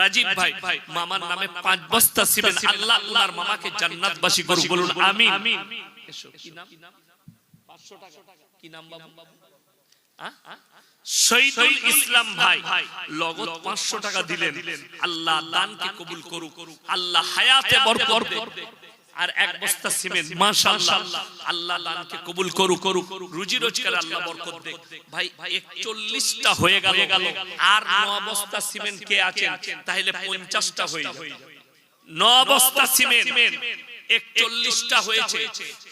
রাজীব ভাই, মামার নামে 5 বস্তা সিমেন্ট। আল্লাহ ওনার মামাকে জান্নাতবাসী করুক, বলুন আমিন। এসো, কি নাম? 500 টাকা। কি নাম বাবু? শহীদুল ইসলাম ভাই, নগদ 500 টাকা দিলেন। আল্লাহ দানকে কবুল করুক, আল্লাহ হায়াতে বরকত দেক। আর 1 বস্তা সিমেন্ট। মাশাআল্লাহ, আল্লাহ দানকে কবুল করুক, রুজি রোজগারে আল্লাহ বরকত দেক। ভাই 41টা হয়ে গেল। আর 9 বস্তা সিমেন্ট কে আছেন? তাহলে 50টা হয়ে যাবে। 9 বস্তা সিমেন্ট 41টা হয়েছে,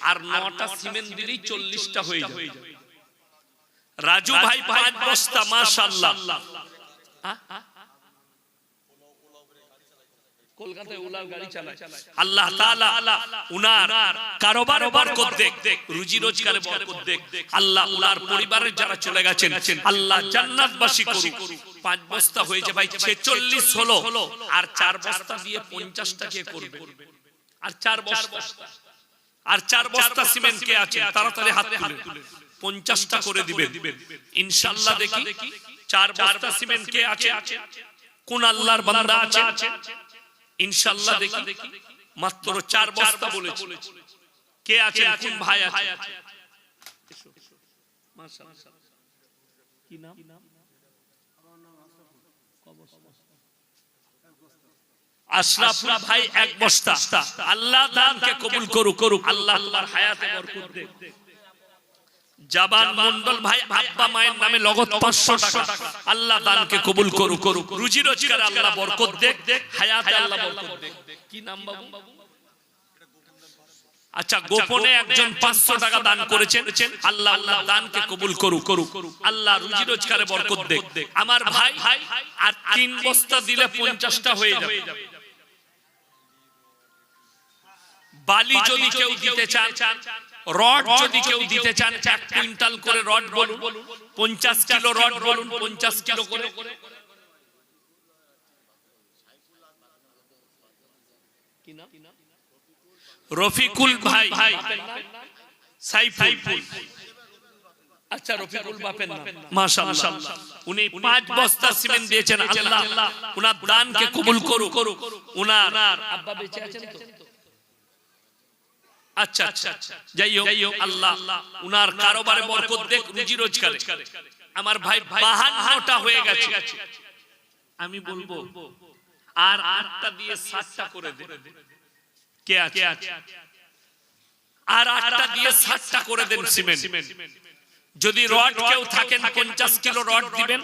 আর 9টা সিমেন্ট দিলেই 40টা হয়ে যাবে। রাজু ভাই 5 বস্তা, মাশাআল্লাহ। কলকাতায় ওলার গাড়ি চালায়। আল্লাহ তাআলা উনার কারোবার বরকত দেখ, রুজি রোজগারে বরকত দেখ। আল্লাহ উনার পরিবারের যারা চলে গেছেন আল্লাহ জান্নাতবাসী করুক। 5 বস্তা হয়েছে ভাই, 46 হলো। আর 4 বস্তা দিয়ে 50টা কে করবে? আর 4 বস্তা সিমেন্ট কে আছে? তাড়াতাড়ি হাত তুলে 50টা করে দিবেন ইনশাআল্লাহ। দেখি 4 বস্তা সিমেন্ট কে আছে? কোন আল্লাহর বান্দা আছে? ইনশাআল্লাহ দেখি। মাত্র 4 বস্তা বলেছে। কে আছে? কোন ভাই আছে? মাশাআল্লাহ। কি নাম? আশরাফুল ভাই 1 বস্তা। আল্লাহ দানকে কবুল করুক। আল্লাহ তোমার হায়াতে বরকত দেখ। জাবান মন্ডল ভাই আব্বা মায়ের নামে নগদ 500 টাকা। আল্লাহ দানকে কবুল করুক। রুজি রোজগারে আল্লাহ বরকত দেখ, হায়াতে আল্লাহ বরকত দেখ। কি নাম বাবু? আচ্ছা, গোপনে একজন 500 টাকা দান করেছেন। আল্লাহ দানকে কবুল করুক। আল্লাহ রুজি রোজগারে বরকত দেখ। আমার ভাই আর 3 বস্তা দিলে 50টা হয়ে যাবে। বালি যদি কেউ দিতে চান, রড যদি কেউ দিতে চান, 1 কুইন্টাল করে রড বলুন, 50 কিলো রড বলুন, 50 কিলো করে। কি নাম? রফিকুল ভাই, সাইফুল। আচ্ছা, রফিকুল বাপের নাম, মাশাআল্লাহ। উনি 5 বস্তা সিমেন্ট দিয়েছেন। আল্লাহ উনার দানকে কবুল করুক। উনার আব্বা বেঁচে আছেন তো? আচ্ছা, যাই হোক, আল্লাহ উনার কারোবারে বরকত দেখ, রুজি রোজগারে। আমার ভাই 52টা হয়ে গেছে। আমি বলবো আর 8টা দিয়ে 60টা করে দে। কে আছে? আর 8টা দিয়ে 60টা করে দেন সিমেন্ট। যদি রড কেউ থাকেন 50 কিলো রড দিবেন,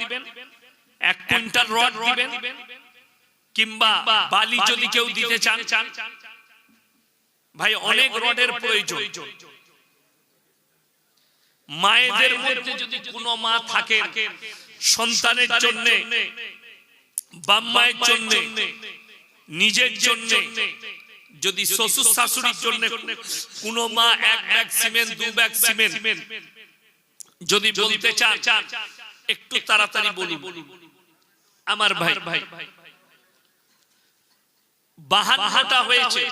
1 কুইন্টাল রড দিবেন। কিংবা বালি যদি কেউ দিতে চান, ভাই অনেক রডের প্রয়োজন। মায়েদের মধ্যে যদি কোনো মা থাকে সন্তানের জন্য, বাম্মায়ের জন্য, নিজের জন্য, যদি শ্বশুর শাশুড়ির জন্য কোনো মা 1 ব্যাগ সিমেন্ট, 2 ব্যাগ সিমেন্ট যদি বলতে চান, একটু তাড়াতাড়ি বলি। আমার ভাই 52টা হয়েছে,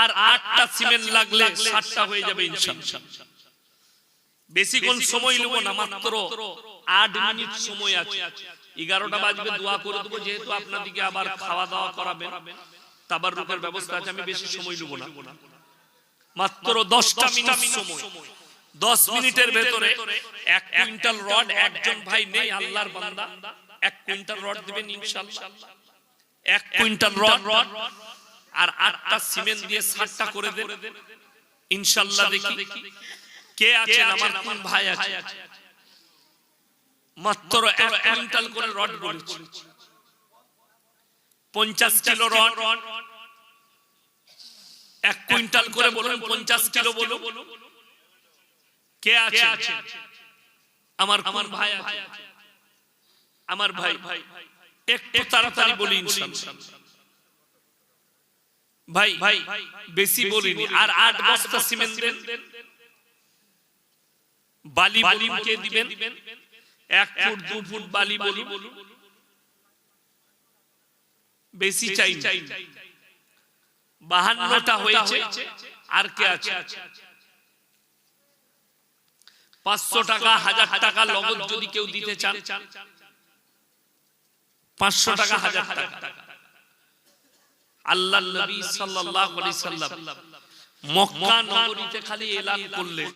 আর 8টা সিমেন্ট লাগলে 60টা হয়ে যাবে ইনশাআল্লাহ। বেশিক্ষণ সময় নেব না, মাত্র 8 মিনিট সময় আছে। 11টা বাজবে, দোয়া করে দেব। যেহেতু আপনাদেরকে আবার খাওয়া দাওয়া করাবেন, তাবাররুকের ব্যবস্থা আছে, আমি বেশি সময় নেব না। মাত্র 10টা মিনিট সময়। 10 মিনিটের ভেতরে 1 কুইন্টাল রড, একজন ভাই নেই আল্লাহর বান্দা 1 কুইন্টাল রড দিবেন ইনশাআল্লাহ। 1 কুইন্টাল রড আর 8টা সিমেন্ট দিয়ে 60টা করে দেন ইনশাআল্লাহ। দেখি কে আছে? আমার কোন ভাই আছে? মাত্র 1 কুইন্টাল করে রড বলেছি। 50 কিলো রড, 1 কুইন্টাল করে বলুন, 50 কিলো বলুন। কে আছে? আমার কোন ভাই আছে? আমার ভাই একটু তাড়াতাড়ি বলি ইনশাআল্লাহ। ভাই বেশি বলিনি। আর 8 বস্তা সিমেন্ট দেন। বালি কে দিবেন? 1 ফুট 2 ফুট বালি বলুন। বেশি চাই। 52টা হয়েছে। আর কে আছে? 500 টাকা, 1000 টাকা নগদ যদি কেউ দিতে চান, 500 টাকা, 1000 টাকা। আল্লাহর নবী সাল্লাল্লাহু আলাইহি সাল্লাম মক্কা নগরীতে খালি এলান করলেন,